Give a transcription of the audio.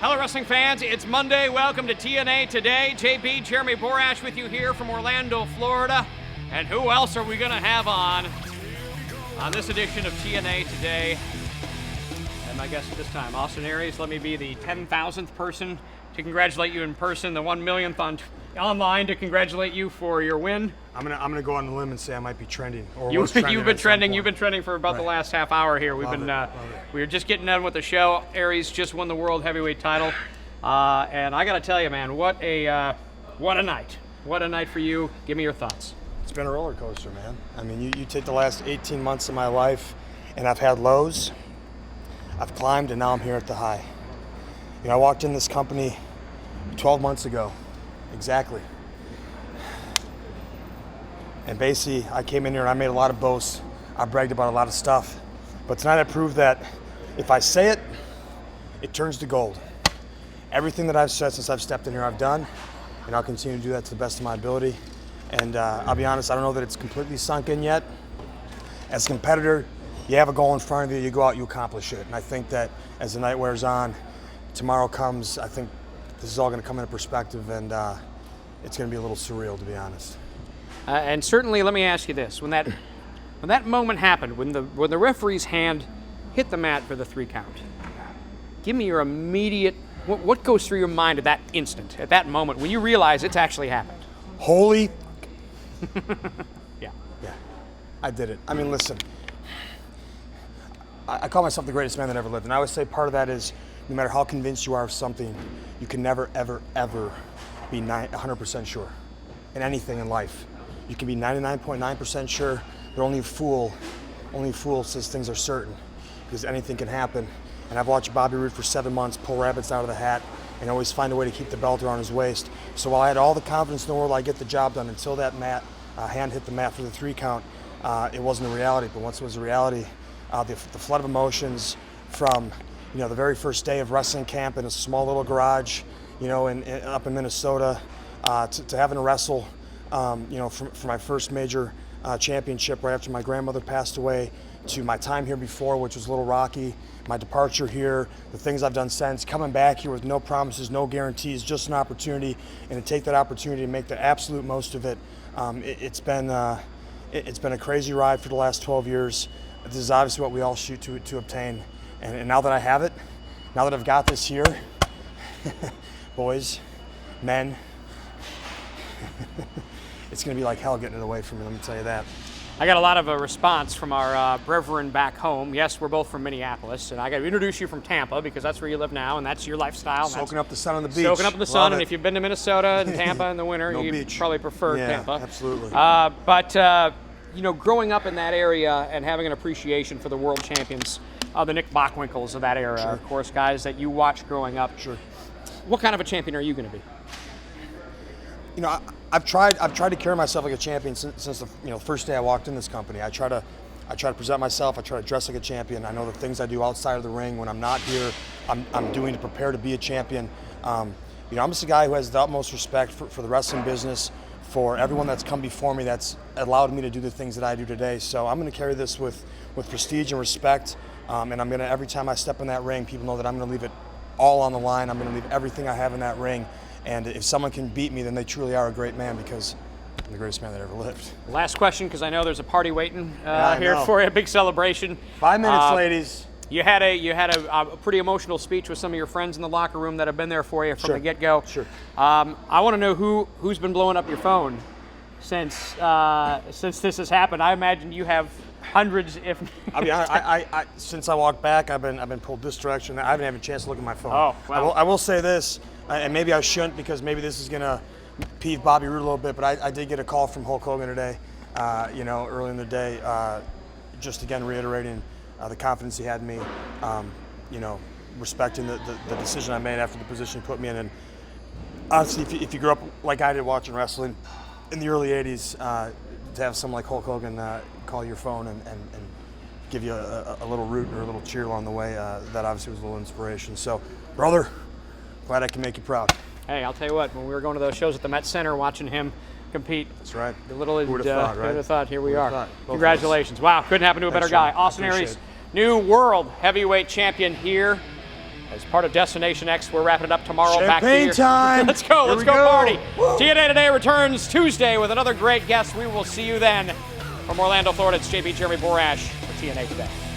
Hello, wrestling fans. It's Monday. Welcome to TNA Today. JB, Jeremy Borash with you here from Orlando, Florida. And who else are we going to have on this edition of TNA Today? And my guest at this time, Austin Aries. Let me be the 10,000th person to congratulate you in person, the 1 millionth online to congratulate you for your win. I'm gonna go on the limb and say I might be trending. Or You've been trending for about the last half hour here. We were just getting done with the show. Aries just won the world heavyweight title, and I got to tell you, man, what a night! What a night for you. Give me your thoughts. It's been a roller coaster, man. I mean, you take the last 18 months of my life, and I've had lows, I've climbed, and now I'm here at the high. You know, I walked in this company 12 months ago, exactly. And basically, I came in here and I made a lot of boasts. I bragged about a lot of stuff. But tonight I proved that if I say it, it turns to gold. Everything that I've said since I've stepped in here, I've done, and I'll continue to do that to the best of my ability. And I'll be honest, I don't know that it's completely sunk in yet. As a competitor, you have a goal in front of you, you go out, you accomplish it. And I think that as the night wears on, tomorrow comes, I think this is all going to come into perspective, and it's going to be a little surreal, to be honest. And certainly, let me ask you this: when that moment happened, when the referee's hand hit the mat for the 3 count, give me your immediate what goes through your mind at that instant, at that moment, when you realize it's actually happened. Holy. Yeah. I did it. I mean, listen. I call myself the greatest man that ever lived, and I always say part of that is, no matter how convinced you are of something, you can never, ever, ever be 100% sure in anything in life. You can be 99.9% sure, but only a fool says things are certain, because anything can happen. And I've watched Bobby Roode for 7 months pull rabbits out of the hat and always find a way to keep the belt around his waist. So while I had all the confidence in the world I'd get the job done, until that hand hit the mat for the 3 count, it wasn't a reality. But once it was a reality, the flood of emotions from the very first day of wrestling camp in a small little garage, up in Minnesota, to having to wrestle, for my first major championship right after my grandmother passed away, to my time here before, which was a little rocky, my departure here, the things I've done since, coming back here with no promises, no guarantees, just an opportunity, and to take that opportunity and make the absolute most of it. It's been a crazy ride for the last 12 years. This is obviously what we all shoot to obtain. And now that I have it, now that I've got this here, boys, men, it's going to be like hell getting it away from me, let me tell you that. I got a lot of a response from our brethren back home. Yes, we're both from Minneapolis, and I got to introduce you from Tampa, because that's where you live now, and that's your lifestyle. Soaking up the sun on the beach. Soaking up in the sun, and if you've been to Minnesota and Tampa in the winter, you probably prefer Tampa. Absolutely. But growing up in that area and having an appreciation for the world champions, the Nick Bockwinkel's of that era, sure. Of course, guys that you watched growing up. Sure. What kind of a champion are you going to be? I've tried to carry myself like a champion since the first day I walked in this company. I try to present myself. I try to dress like a champion. I know the things I do outside of the ring when I'm not here, I'm doing to prepare to be a champion. I'm just a guy who has the utmost respect for the wrestling business, for everyone that's come before me that's allowed me to do the things that I do today. So I'm going to carry this with prestige and respect, and I'm going to, every time I step in that ring, people know that I'm going to leave it all on the line. I'm going to leave everything I have in that ring. And if someone can beat me, then they truly are a great man, because I'm the greatest man that ever lived. Last question, because I know there's a party waiting here for you, a big celebration. 5 minutes, ladies. You had a pretty emotional speech with some of your friends in the locker room that have been there for you from the get-go. Sure. I want to know who's been blowing up your phone since this has happened. I imagine you have hundreds, if. I mean, I since I walked back, I've been pulled this direction. I haven't had a chance to look at my phone. Oh, well. I will say this, and maybe I shouldn't, because maybe this is gonna peeve Bobby Roode a little bit, but I did get a call from Hulk Hogan today, early in the day, just again reiterating the confidence he had in me, respecting the decision I made after the position he put me in. And honestly, if you grew up like I did watching wrestling in the early 80s, to have someone like Hulk Hogan call your phone and give you a little root or a little cheer along the way, that obviously was a little inspiration. So, brother, glad I can make you proud. Hey, I'll tell you what, when we were going to those shows at the Met Center watching him compete. That's right. The little Who would have thought, right? Who would have thought? Here we are. Thought. Congratulations. Wow, couldn't happen to a better guy. Austin Aries, new world heavyweight champion here as part of Destination X. We're wrapping it up tomorrow. Back to Champagne your... time. Let's go. Here Let's we go go. party. Woo. TNA Today returns Tuesday with another great guest. We will see you then. From Orlando, Florida, it's JP Jeremy Borash for TNA Today.